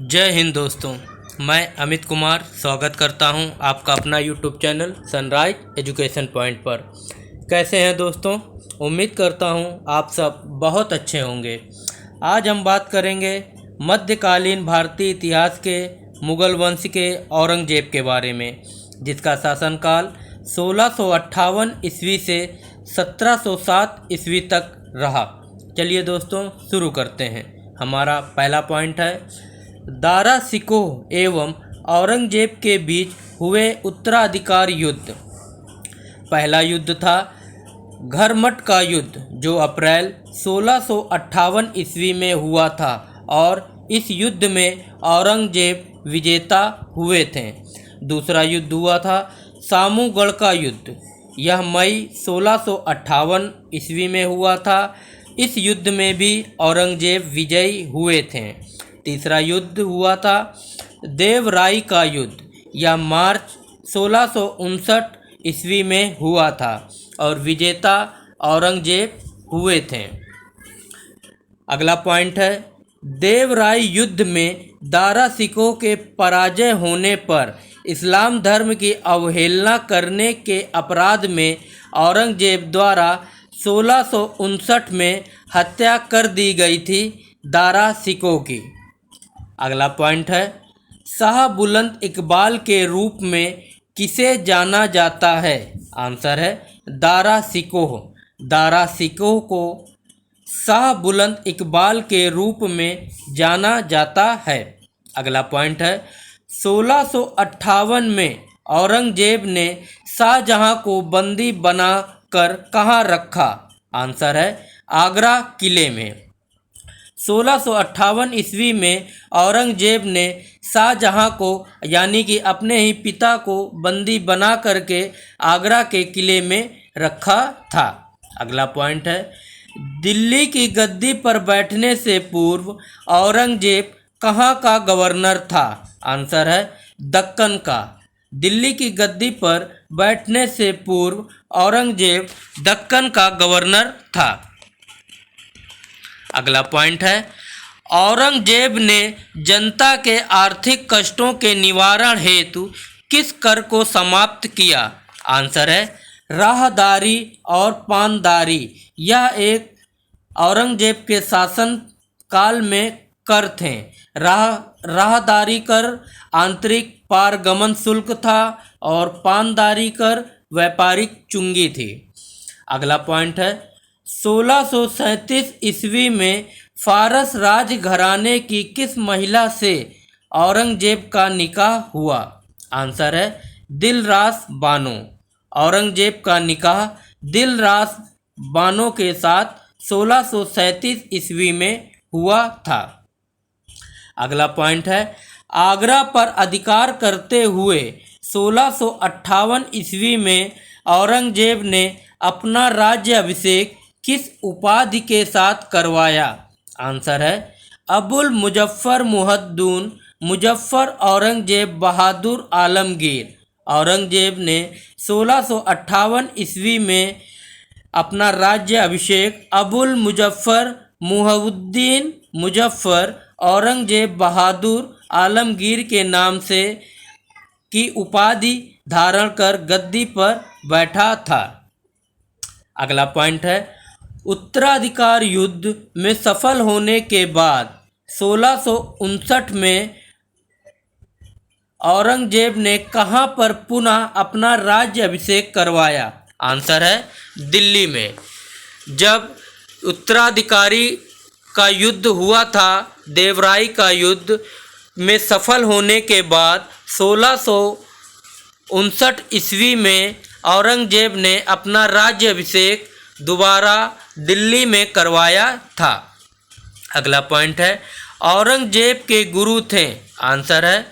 जय हिंद दोस्तों। मैं अमित कुमार स्वागत करता हूं आपका अपना YouTube channel sunrise education point पर। कैसे हैं दोस्तों? उम्मीद करता हूं आप सब बहुत अच्छे होंगे। आज हम बात करेंगे मध्यकालीन भारतीय इतिहास के मुग़ल वंश के औरंगजेब के बारे में, जिसका शासनकाल 1658 ईस्वी से 1707 ईस्वी तक रहा। चलिए दोस्तों शुरू करते हैं। हमारा पहला पॉइंट है दारा शिकोह एवं औरंगजेब के बीच हुए उत्तराधिकार युद्ध। पहला युद्ध था घरमट का युद्ध, जो अप्रैल 1658 ईस्वी में हुआ था और इस युद्ध में औरंगजेब विजेता हुए थे। दूसरा युद्ध हुआ था सामूगढ़ का युद्ध। यह मई 1658 ईस्वी में हुआ था। इस युद्ध में भी औरंगजेब विजयी हुए थे। तीसरा युद्ध हुआ था देवराई का युद्ध। यह मार्च 1659 ईस्वी में हुआ था और विजेता औरंगजेब हुए थे। अगला पॉइंट है देवराई युद्ध में दारा शिकोह के पराजय होने पर इस्लाम धर्म की अवहेलना करने के अपराध में औरंगजेब द्वारा 1659 में हत्या कर दी गई थी दारा शिकोह की। अगला पॉइंट है शाह बुलंद इकबाल के रूप में किसे जाना जाता है? आंसर है दारा शिकोह। दारा शिकोह को शाह बुलंद इकबाल के रूप में जाना जाता है। अगला पॉइंट है 1658 में औरंगजेब ने शाहजहां को बंदी बनाकर कहाँ रखा? आंसर है आगरा किले में। 1658 ईस्वी में औरंगजेब ने शाहजहां को यानी कि अपने ही पिता को बंदी बना करके आगरा के किले में रखा था। अगला पॉइंट है दिल्ली की गद्दी पर बैठने से पूर्व औरंगजेब कहाँ का गवर्नर था? आंसर है दक्कन का। दिल्ली की गद्दी पर बैठने से पूर्व औरंगजेब दक्कन का गवर्नर था। अगला पॉइंट है औरंगजेब ने जनता के आर्थिक कष्टों के निवारण हेतु किस कर को समाप्त किया? आंसर है राहदारी और पानदारी। यह एक औरंगजेब के शासन काल में कर थे। राहदारी कर आंतरिक पारगमन शुल्क था और पानदारी कर व्यापारिक चुंगी थी। अगला पॉइंट है 1637 ईस्वी में फारस राज घराने की किस महिला से औरंगजेब का निकाह हुआ? आंसर है दिलरास बानो। औरंगजेब का निकाह दिलरास बानो के साथ 1637 ईस्वी में हुआ था। अगला पॉइंट है आगरा पर अधिकार करते हुए 1658 ईस्वी में औरंगजेब ने अपना राज्य अभिषेक किस उपाधि के साथ करवाया? आंसर है अबुल मुजफ्फर मुहद्दून मुजफ्फर औरंगजेब बहादुर आलमगीर। औरंगजेब ने 1658 ईस्वी में अपना राज्य अभिषेक अबुल मुजफ्फर मुहद्दीन मुजफ्फर औरंगजेब बहादुर आलमगीर के नाम से की उपाधि धारण कर गद्दी पर बैठा था। अगला पॉइंट है उत्तराधिकार युद्ध में सफल होने के बाद 1659 में औरंगजेब ने कहां पर पुनः अपना राज्य अभिषेक करवाया? आंसर है दिल्ली में। जब उत्तराधिकारी का युद्ध हुआ था, देवराई का युद्ध में सफल होने के बाद 1659 ईस्वी में औरंगजेब ने अपना राज्य अभिषेक दोबारा दिल्ली में करवाया था। अगला पॉइंट है औरंगजेब के गुरु थे? आंसर है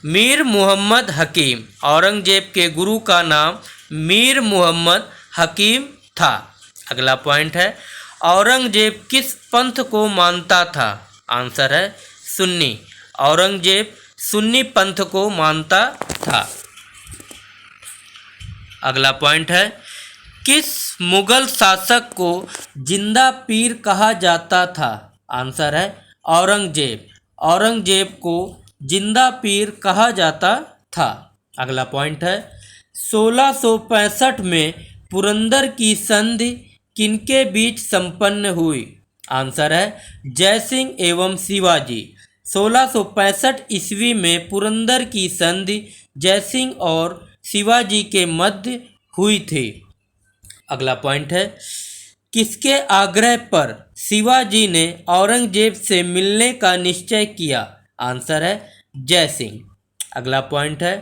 मीर मुहम्मद हकीम। औरंगजेब के गुरु का नाम मीर मुहम्मद हकीम था। अगला पॉइंट है औरंगजेब किस पंथ को मानता था? आंसर है सुन्नी। औरंगजेब सुन्नी पंथ को मानता था। अगला पॉइंट है किस मुगल शासक को जिंदा पीर कहा जाता था? आंसर है औरंगजेब। औरंगजेब को जिंदा पीर कहा जाता था। अगला पॉइंट है 1665 में पुरंदर की संधि किनके बीच संपन्न हुई? आंसर है जय सिंह एवं शिवाजी। 1665 ईस्वी में पुरंदर की संधि जय सिंह और शिवाजी के मध्य हुई थी। अगला पॉइंट है किसके आग्रह पर शिवाजी ने औरंगजेब से मिलने का निश्चय किया? आंसर है जय सिंह। अगला पॉइंट है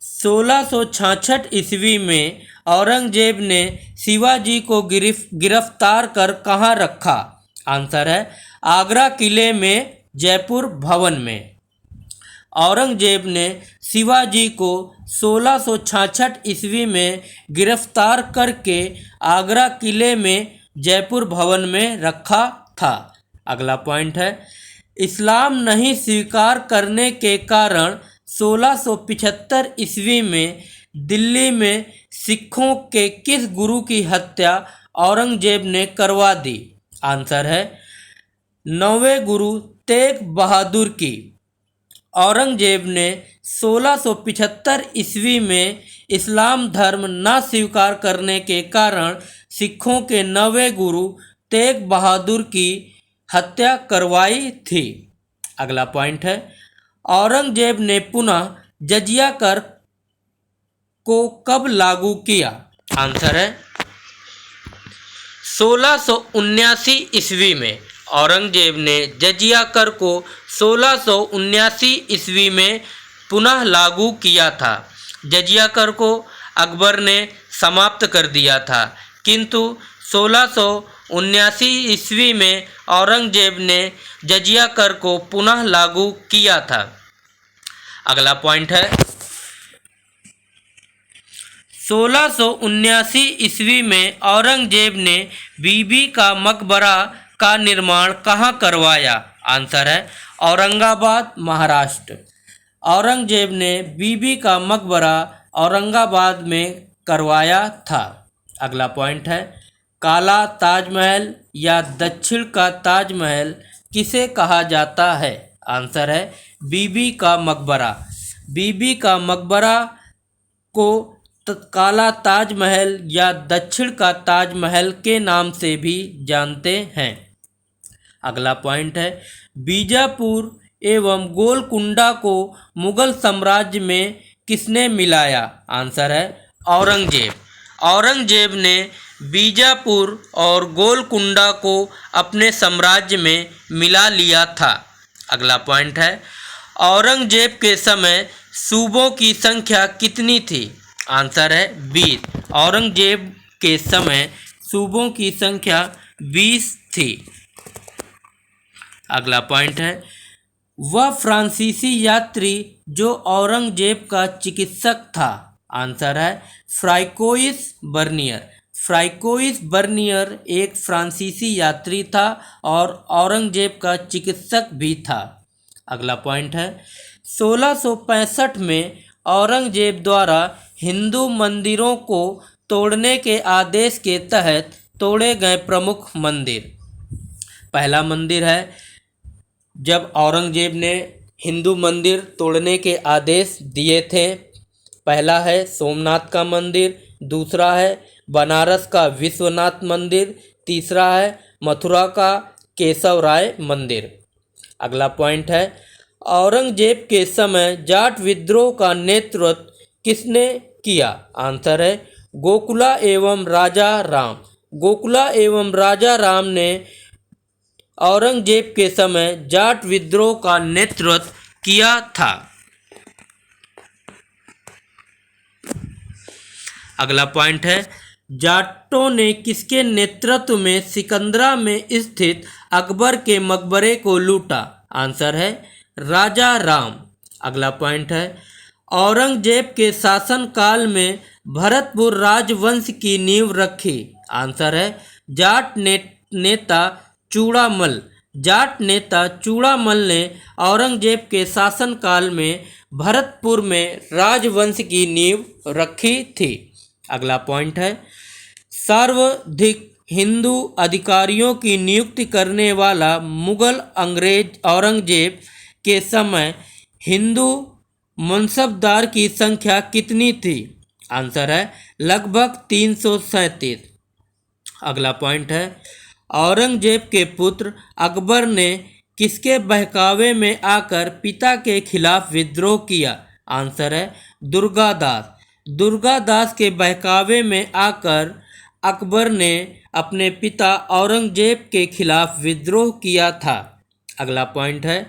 1666 ईस्वी में औरंगजेब ने शिवाजी को गिरफ्तार कर कहाँ रखा? आंसर है आगरा किले में जयपुर भवन में। औरंगजेब ने शिवाजी को 1666 ईस्वी में गिरफ्तार करके आगरा किले में जयपुर भवन में रखा था। अगला पॉइंट है इस्लाम नहीं स्वीकार करने के कारण 1675 ईस्वी में दिल्ली में सिखों के किस गुरु की हत्या औरंगजेब ने करवा दी? आंसर है 9वें गुरु तेग बहादुर की। औरंगजेब ने 1675 ईस्वी में इस्लाम धर्म न स्वीकार करने के कारण सिखों के 9वें गुरु तेग बहादुर की हत्या करवाई थी। अगला पॉइंट है औरंगजेब ने पुनः जजिया कर को कब लागू किया? आंसर है 1679 ईस्वी में। औरंगजेब ने जजिया कर को 1679 ईस्वी में पुनः लागू किया था। जजिया कर को अकबर ने समाप्त कर दिया था, किंतु 1679 ईस्वी में औरंगजेब ने जजिया कर को पुनः लागू किया था। अगला पॉइंट है 1679 ईस्वी में औरंगजेब ने बीबी का मकबरा का निर्माण कहाँ करवाया? आंसर है औरंगाबाद महाराष्ट्र। औरंगजेब ने बीबी का मकबरा औरंगाबाद में करवाया था। अगला पॉइंट है काला ताजमहल या दक्षिण का ताजमहल किसे कहा जाता है? आंसर है बीबी का मकबरा। बीबी का मकबरा को काला ताजमहल या दक्षिण का ताजमहल के नाम से भी जानते हैं। अगला पॉइंट है बीजापुर एवं गोलकुंडा को मुगल साम्राज्य में किसने मिलाया? आंसर है औरंगजेब। औरंगजेब ने बीजापुर और गोलकुंडा को अपने साम्राज्य में मिला लिया था। अगला पॉइंट है औरंगजेब के समय सूबों की संख्या कितनी थी? आंसर है 20। औरंगजेब के समय सूबों की संख्या 20 थी। अगला पॉइंट है वह फ्रांसीसी यात्री जो औरंगजेब का चिकित्सक था। आंसर है फ्राइकोइस बर्नियर। फ्राइकोइस बर्नियर एक फ्रांसीसी यात्री था और औरंगजेब का चिकित्सक भी था। अगला पॉइंट है 1665 में औरंगजेब द्वारा हिंदू मंदिरों को तोड़ने के आदेश के तहत तोड़े गए प्रमुख मंदिर। पहला मंदिर है जब औरंगजेब ने हिंदू मंदिर तोड़ने के आदेश दिए थे, पहला है सोमनाथ का मंदिर, दूसरा है बनारस का विश्वनाथ मंदिर, तीसरा है मथुरा का केशव राय मंदिर। अगला पॉइंट है औरंगजेब के समय जाट विद्रोह का नेतृत्व किसने किया? आंसर है गोकुला एवं राजा राम। गोकुला एवं राजा राम ने औरंगजेब के समय जाट विद्रोह का नेतृत्व किया था। अगला पॉइंट है जाटों ने किसके नेतृत्व में सिकंदरा में स्थित अकबर के मकबरे को लूटा? आंसर है राजा राम। अगला पॉइंट है औरंगजेब के शासनकाल में भरतपुर राजवंश की नींव रखी। आंसर है जाट नेता चूड़ामल। जाट नेता चूड़ामल ने औरंगजेब के शासनकाल में भरतपुर में राजवंश की नींव रखी थी। अगला पॉइंट है सर्वाधिक हिंदू अधिकारियों की नियुक्ति करने वाला मुगल अंग्रेज औरंगजेब के समय हिंदू मनसबदार की संख्या कितनी थी? आंसर है लगभग 337। अगला पॉइंट है, औरंगजेब के पुत्र अकबर ने किसके बहकावे में आकर पिता के खिलाफ विद्रोह किया? आंसर है दुर्गादास। दुर्गादास के बहकावे में आकर अकबर ने अपने पिता औरंगजेब के खिलाफ विद्रोह किया था। अगला पॉइंट है,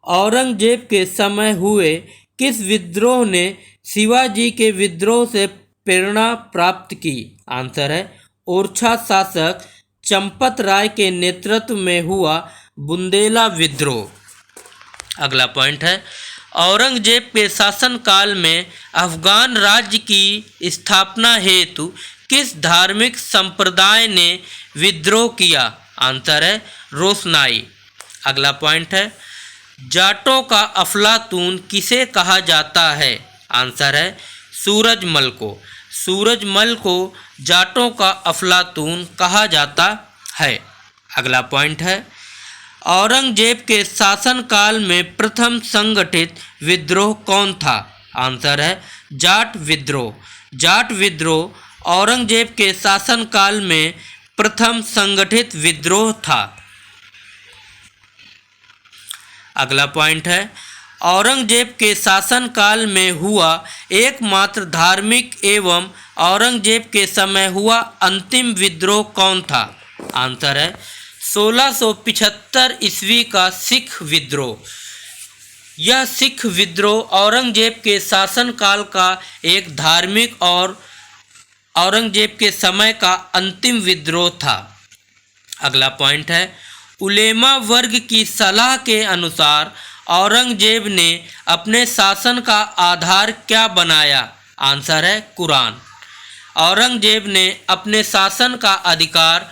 औरंगजेब के समय हुए किस विद्रोह ने शिवाजी के विद्रोह से प्रेरणा प्राप्त की? आंसर है ओरछा शासक चंपत राय के नेतृत्व में हुआ बुंदेला विद्रोह। अगला पॉइंट है, औरंगजेब के शासनकाल में अफगान राज्य की स्थापना हेतु किस धार्मिक संप्रदाय ने विद्रोह किया? आंसर है रोशनाई। अगला पॉइंट है, जाटों का अफलातून किसे कहा जाता है? आंसर है सूरजमल को। सूरजमल को जाटों का अफलातून कहा जाता है। अगला पॉइंट है, औरंगजेब के शासनकाल में प्रथम संगठित विद्रोह कौन था? आंसर है जाट विद्रोह। जाट विद्रोह औरंगजेब के शासनकाल में प्रथम संगठित विद्रोह था। अगला पॉइंट है, औरंगजेब के शासनकाल में हुआ एकमात्र धार्मिक एवं औरंगजेब के समय हुआ अंतिम विद्रोह कौन था? आंसर है 1675 ईस्वी का सिख विद्रोह। यह सिख विद्रोह औरंगजेब के शासनकाल का एक धार्मिक और औरंगजेब के समय का अंतिम विद्रोह था। अगला पॉइंट है, उलेमा वर्ग की सलाह के अनुसार औरंगजेब ने अपने शासन का आधार क्या बनाया? आंसर है कुरान। औरंगजेब ने अपने शासन का अधिकार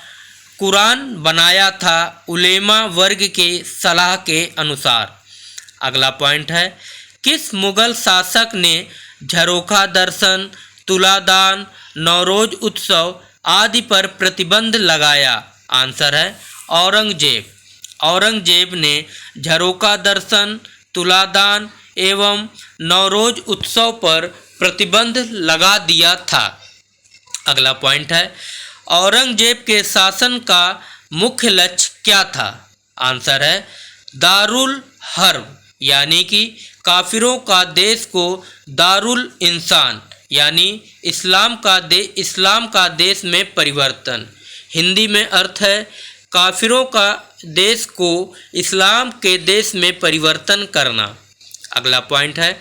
कुरान बनाया था उलेमा वर्ग के सलाह के अनुसार। अगला पॉइंट है, किस मुगल शासक ने झरोखा दर्शन, तुलादान, नौरोज उत्सव आदि पर प्रतिबंध लगाया? आंसर है औरंगजेब। औरंगजेब ने झरोखा दर्शन, तुलादान एवं नौरोज उत्सव पर प्रतिबंध लगा दिया था। अगला पॉइंट है, औरंगजेब के शासन का मुख्य लक्ष्य क्या था? आंसर है दारुल हर्ब यानी कि काफिरों का देश को दारुल इंसान यानी इस्लाम का देश में परिवर्तन। हिंदी में अर्थ है काफिरों का देश को इस्लाम के देश में परिवर्तन करना। अगला पॉइंट है,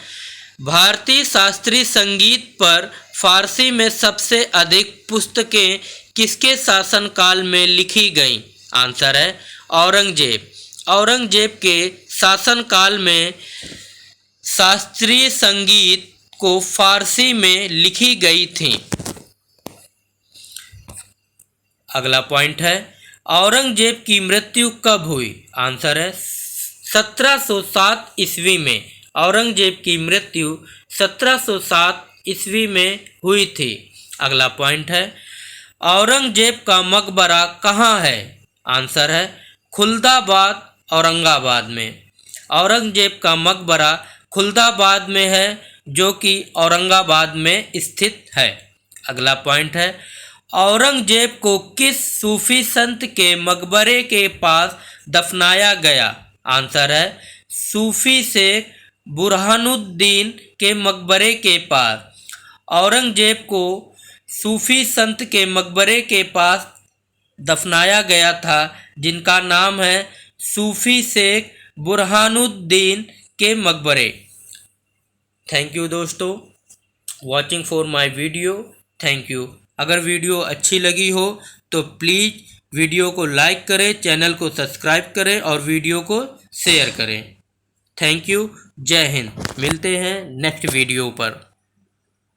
भारतीय शास्त्रीय संगीत पर फारसी में सबसे अधिक पुस्तकें किसके शासनकाल में लिखी गईं? आंसर है औरंगजेब। औरंगजेब के शासनकाल में शास्त्रीय संगीत को फारसी में लिखी गई थी। अगला पॉइंट है, औरंगजेब की मृत्यु कब हुई? आंसर है 1707 ईस्वी में। औरंगजेब की मृत्यु 1707 ईस्वी में हुई थी। अगला पॉइंट है, औरंगजेब का मकबरा कहाँ है? आंसर है खुलदाबाद औरंगाबाद में। औरंगजेब का मकबरा खुलदाबाद में है जो कि औरंगाबाद में स्थित है। अगला पॉइंट है, औरंगजेब को किस सूफी संत के मकबरे के पास दफनाया गया? आंसर है सूफी शेख बुरहानुद्दीन के मकबरे के पास। औरंगजेब को सूफी संत के मकबरे के पास दफनाया गया था जिनका नाम है सूफी शेख बुरहानुद्दीन के मकबरे। थैंक यू दोस्तों, watching for my video. Thank you. अगर वीडियो अच्छी लगी हो तो प्लीज़ वीडियो को लाइक करें, चैनल को सब्सक्राइब करें और वीडियो को शेयर करें। Thank you. जय हिंद। मिलते हैं नेक्स्ट वीडियो पर।